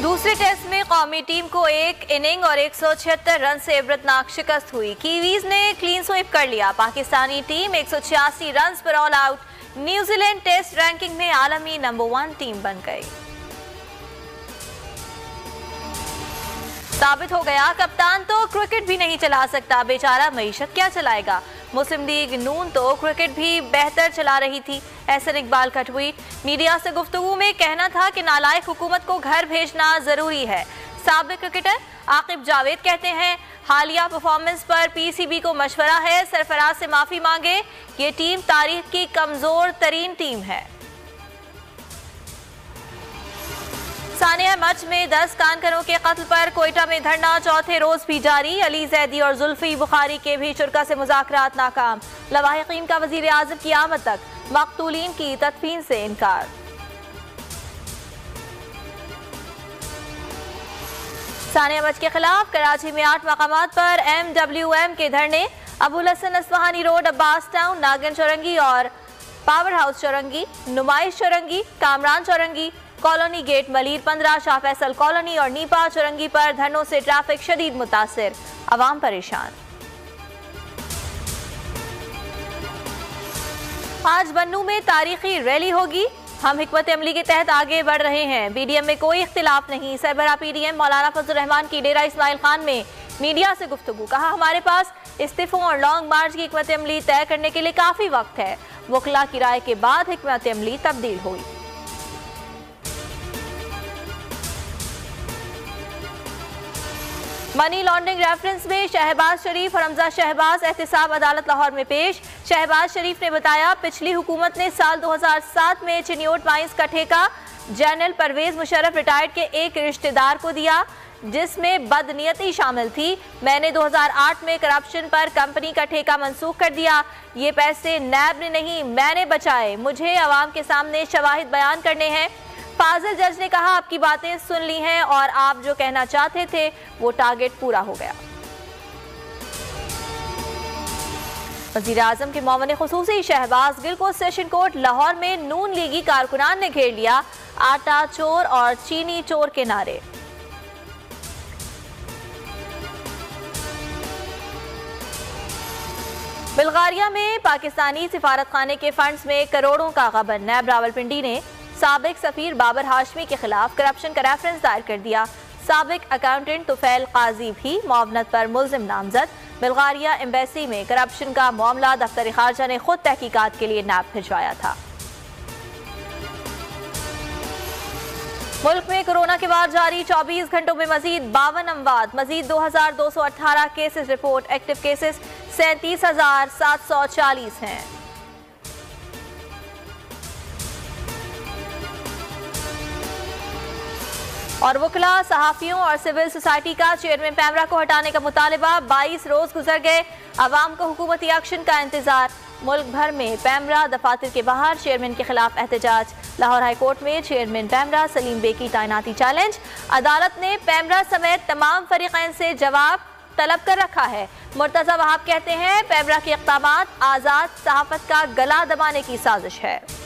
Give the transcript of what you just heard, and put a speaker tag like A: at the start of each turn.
A: दूसरे टेस्ट में कौमी टीम को एक इनिंग और 176 रन से इबरतनाक शिकस्त हुई। कीवीज ने क्लीन स्वीप कर लिया। पाकिस्तानी टीम 186 रन पर all out. New Zealand test ranking में आलमी नंबर 1 टीम बन गई। साबित हो गया कप्तान तो क्रिकेट भी नहीं चला सकता, बेचारा मईशत क्या चलाएगा। मुस्लिम लीग नून तो क्रिकेट भी बेहतर चला रही थी। एहसन इकबाल का ट्वीट। मीडिया से गुफ्तगू में कहना था कि नालायक हुकूमत को घर भेजना जरूरी है। साबिक क्रिकेटर आकिब जावेद कहते हैं हालिया परफॉर्मेंस पर पीसीबी को मशवरा है, सरफराज से माफी मांगे। ये टीम तारीख की कमजोर तरीन टीम है। सानिया मच में 10 कानकरों के कत्ल पर कोयटा में धरना चौथे रोज भी जारी। अली जैदी और जुल्फी बुखारी के भी शुरा से मुज़ाकरात नाकाम। लवाहिकीन का वज़ीर आज़म की आमद तक मक़तूलीन की तदफीन से इनकार। सानिया मच के खिलाफ कराची में 8 मकामात पर MWM के धरने। अबुल हसन अस्फहानी रोड, अब्बास टाउन, नागिन चौरंगी और power house Chowrangi, Numaish Chowrangi, Kamran Chowrangi, colony gate Malir 15, Shah Faisal colony और नीपा चौरंगी पर धरनों से ट्रैफिक शदीद मुतासिर, अवाम परेशान। आज बन्नू में तारीखी रैली होगी। हम हिकमत अमली के तहत आगे बढ़ रहे हैं। बीडीएम में कोई इख्तिलाफ नहीं। सरबराह पीडीएम मौलाना फजल रहमान की डेरा इस्माइल खान में मीडिया से गुफ्तगू। कहा हमारे पास इस्तीफों और लॉन्ग मार्च की हिकमत अमली तय करने के लिए काफी वक्त है। वकला की राय के बाद हिकमत अमली तब्दील हुई। मनी लॉन्ड्रिंग रेफरेंस में शहबाज शरीफ और हमजा शहबाज एहतिसाब अदालत लाहौर में पेश। शहबाज शरीफ ने बताया पिछली हुकूमत ने साल 2007 में चिन्योट माइंस का ठेका जनरल परवेज मुशर्रफ रिटायर्ड के एक रिश्तेदार को दिया, जिसमें बदनीयती शामिल थी। मैंने 2008 में करप्शन पर कंपनी का ठेका मंसूख कर दिया। ये पैसे नैब ने नहीं मैंने बचाए। मुझे अवाम के सामने शवाहिद बयान करने हैं। फाजिल जज ने कहा आपकी बातें सुन ली हैं और आप जो कहना चाहते थे वो टारगेट पूरा हो गया। वज़ीर आज़म के मोमिन खुसूसी शहबाज गिल को सेशन कोर्ट लाहौर में नून लीगी कारकुनान ने घेर लिया। आटा चोर और चीनी चोर के नारे। बुल्गारिया में पाकिस्तानी सिफारत खाने के फंड्स में करोड़ों का गबन। नैब रावलपिंडी ने साबिक सफीर बाबर हाशमी के खिलाफ करप्शन का रेफरेंस दायर कर दिया। साबिक अकाउंटेंट तुफैल काजी भी मुआवनत पर मुल्जिम नामजद। बुल्गारिया एम्बेसी में करप्शन का मामला दफ्तर खारजा ने खुद तहकीकात के लिए नैब भिजवाया था। मुल्क में कोरोना के बाद जारी 24 घंटों में मजीद 52 अमवात, मजीद 2218 केसेस रिपोर्ट। एक्टिव केसेस 37,740 हैं। और वकला, सहाफियों और सिविल सोसाइटी का चेयरमैन पैमरा को हटाने का मुतालबा। 22 रोज गुजर गए, अवाम को हुकूमती एक्शन का इंतजार। मुल्क भर में पैमरा दफातर के बाहर चेयरमैन के खिलाफ एहतजाज। लाहौर हाई कोर्ट में चेयरमैन पैमरा सलीम बे की तैनाती चैलेंज। अदालत ने पैमरा समेत तमाम फरीकैन से जवाब तलब कर रखा है। मुर्तजा वहाब कहते हैं पैमरा के इक़दामात आज़ाद सहाफत का गला दबाने की साजिश है।